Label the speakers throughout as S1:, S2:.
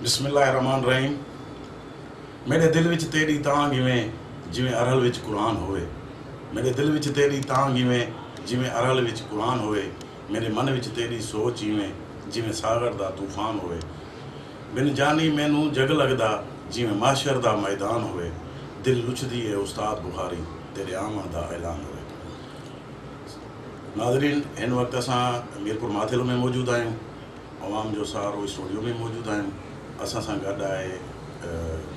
S1: बिस्मिल्लाहिर्रहमानिर्रहीम। मेरे दिल विच तेरी तां जिवें जिवें अरहल विच कुरान होवे। मेरे दिल विच तेरी तां जिवें अरहल विच कुरान होवे। मेरे मन विच तेरी सोच जिवें सागर दा तूफान होवे। बिन जानी मैनू जग लगदा जिवें माशर दा मैदान होवे। दिल लुचदी है उस्ताद बुखारी तेरे आमण दा ऐलान होवे। नाज़रीन, इन वक्त असां मीरपुर माथेलो में मौजूद आहियूं। अवाम जो सहारो स्टूडियो में मौजूद आहियूं। असां सां गॾु आहे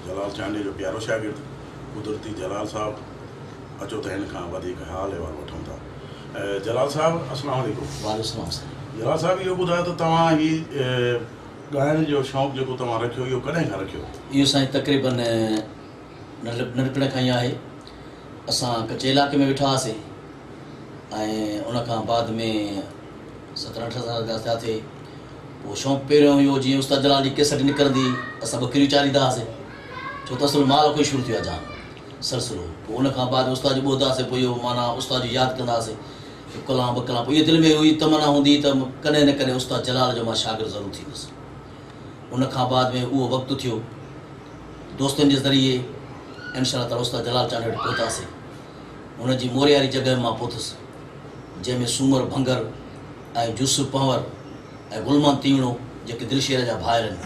S1: जलाल चांडे जो प्यारो शागिर्द कुदरती जलाल साहब। अचो त हिन खां वधीक हाल अहिवाल वठूं था। जलाल साहब, अस्सलाम वालेकुम।
S2: वालेकुम।
S1: जलाल साहब, इहो ॿुधायो त तव्हां ॻाइण जो शौक़ु जेको तव्हां रखियो, इहो कॾहिं खां रखियो?
S2: इहो साईं तक़रीबन नंढपण खां ई आहे। असां कचे इलाइक़े में वेठा हुआसीं ऐं उन खां बाद में 17-18 साल जा थियासीं। पोइ शौक़ु पहिरियों इहो, जीअं उस्ताद जलाल जी केसट निकिरंदी असां बकरियूं चालींदा हुआसीं, छो त असुलु माल कोई शुरू थी वियो आहे जाम सिलसिलो। पोइ उन खां बाद उस्ताद जी ॿुधंदासीं, पोइ इहो माना उस्ताद जी यादि कंदा हुआसीं कलाम ॿ कलाम। पोइ इहो दिलि में हुई तमन्ना हूंदी त कॾहिं न कॾहिं उस्ताद जलाल जो मां शागिर्द ज़रूरु थींदुसि। उन खां बाद में उहो वक़्तु थियो, दोस्तनि जे ज़रिए इंशाअल्लाह ताला उस्ताद जलाल चांडे वटि पहुतासीं। हुनजी मोरियारी जॻह मां पहुतुसि, जंहिंमें सूमर भंगर ऐं जुस पंवर ऐं गुलमन तीवणो जेके दिलशेर जा भाइर आहिनि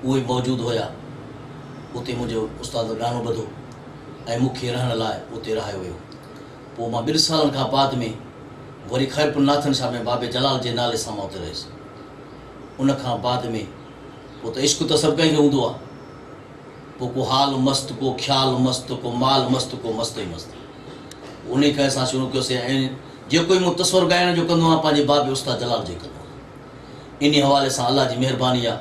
S2: उहे मौजूदु हुया। उते मुंहिंजो उस्ताद गानो ॿधो ऐं मूंखे रहण लाइ उते रहायो वियो। पोइ मां 2 सालनि खां बाद में वरी ख़ैरपुर नाथन शाह में बाबे जलाल जे नाले सां मां उते रहियुसि। उन खां बाद में पोइ त इश्क़ त सभु कंहिंखे हूंदो आहे। पोइ को हाल मस्तु, को ख़्याल मस्तु, को माल मस्तु, को मस्तु ई मस्तु। उन खे असां शुरू कयोसीं ऐं जेको ई मूं तस्वर ॻाइण जो कंदो आहियां पंहिंजे बाबे उस्ताद जलाल जे कंदो आहियां। इन हवाले सां अलाह जी महिरबानी आहे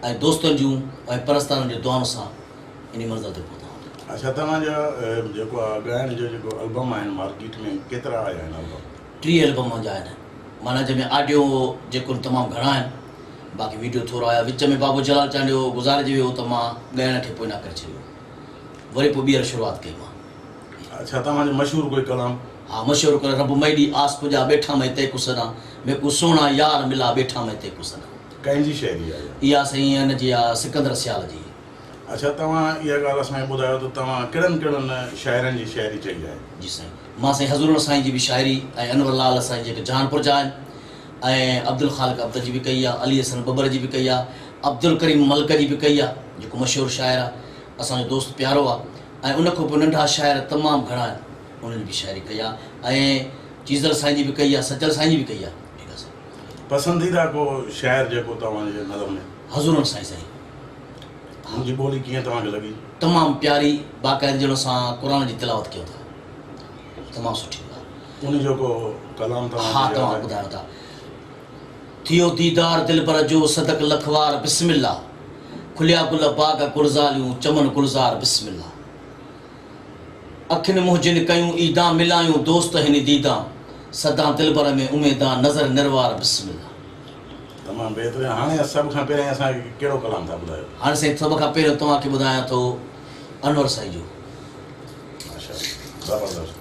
S2: ऐं दोस्तनि जूं ऐं परस्तारनि जी दुआउनि सां इन मंज़िल ते पहुता।
S1: अच्छा, तव्हांजा जेको आहे ॻाइण जो जेको एल्बम आहिनि मार्केट में, केतिरा आया आहिनि एल्बम?
S2: 3 एल्बम जा आहिनि, माना जंहिंमें ऑडियो जेको तमामु घणा आहिनि, बाक़ी वीडियो थोरो आया। विच में बाबू जलाल चांडियो गुज़ारिजी वियो त मां ॻाइण खे पोइ न करे छॾियो, वरी पोइ ॿीहर शुरूआति कई मां।
S1: अच्छा, तव्हांजो मशहूरु कोई कलाम?
S2: हाँ, मशहूरु करे रब मैडी आस पुॼा वेठा मैं ते कुसना मैं को सोना यार मिला वेठा मैं ते कुसना।
S1: कंहिंजी शाइरी आहे
S2: इहा साईं हिन जी आहे सिकंदर सियाल जी।
S1: अच्छा, तव्हां इहा ॻाल्हि असांखे ॿुधायो त तव्हां कहिड़नि कहिड़नि शाइरनि जी शाइरी चई आहे?
S2: जी साईं, मां साईं हज़ूर साईं जी बि शाइरी ऐं अनवर लाल साईं जेके जहानपुर जा आहिनि ऐं अब्दुल ख़ालिक अब्दुल जी बि कई आहे, अली हसन बबर जी बि कई आहे, अब्दुल करीम मलिक जी बि कई आहे जेको मशहूरु शाइर आहे, असांजो दोस्त प्यारो आहे। ऐं उन खां पोइ नंढा शाइर तमामु घणा आहिनि, उन्हनि बि शाइरी कई आहे। ऐं चीज़ल साईं जी बि कई आहे, सचल साईं जी बि कई आहे।
S1: पसंदीदा को शाइर जेको तव्हांजे नज़र में?
S2: हज़ूर साईं। साईं
S1: मुंहिंजी ॿोली कीअं तव्हांखे लॻी?
S2: तमामु प्यारी, बाक़ाइदे सां क़ुर जी तिलावत कयो था, तमामु सुठी ॻाल्हि।
S1: उन जो को कलाम तव्हां?
S2: हा, तव्हां ॿुधायो था। थियो दीदार दिलबर जो सदक लखवार बिस्मिल्लाह, खुलिया गुल बाग गुलज़ालियूं चमन गुलज़ार बिस्मिल्लाह। अखियुनि मुंहिंजिन कयूं ईदा मिलायूं दोस्त हिन दीदा, सदा दिलबर में उमेदा नज़र निर्वार बिस्मिल्लाह।
S1: तमामु बहितरीनु। हाणे सभ खां पहिरियों असांखे कहिड़ो कलाम था ॿुधायो?
S2: हाणे साईं सभ खां पहिरियों तव्हांखे ॿुधायां थो अनवर साईं जो।
S1: माशाअल्लाह, ज़बरदस्त।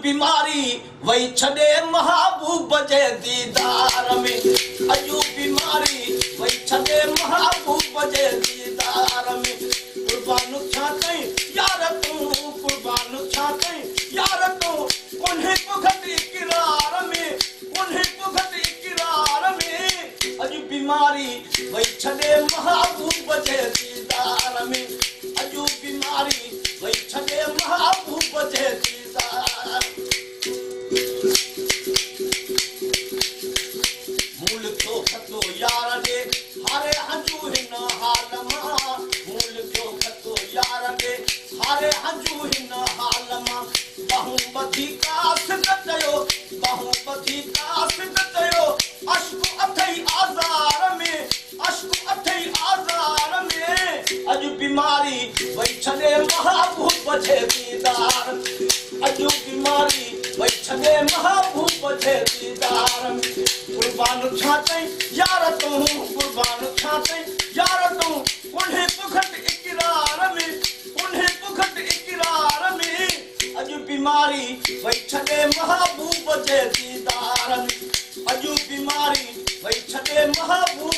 S3: बीमारी वही छड़े महबूब जे दीदार में, अजू बीमारी वही छड़े महबूब जे दीदार में। कुर्बान छा कई यार तू, कुर्बान छा कई यार तू, बाहूं बधी कासिद चयो बाहूं बधी कासिद चयो अश्क अथई आज़ार में अश्क अथई आज़ार में अॼु बीमारी वई छॾे महबूब जे दीदार अॼु बीमारी वई छॾे महबूब जे दीदार में कुर्बान छा चई यार तूं कुर्बान छा चई यार तूं उन्हें पुखट इकरार में उन्हें पुखट इकरार में अॼु बीमारी वई छॾे महबूब जे दीदार में अॼु बीमारी वई छॾे महबूब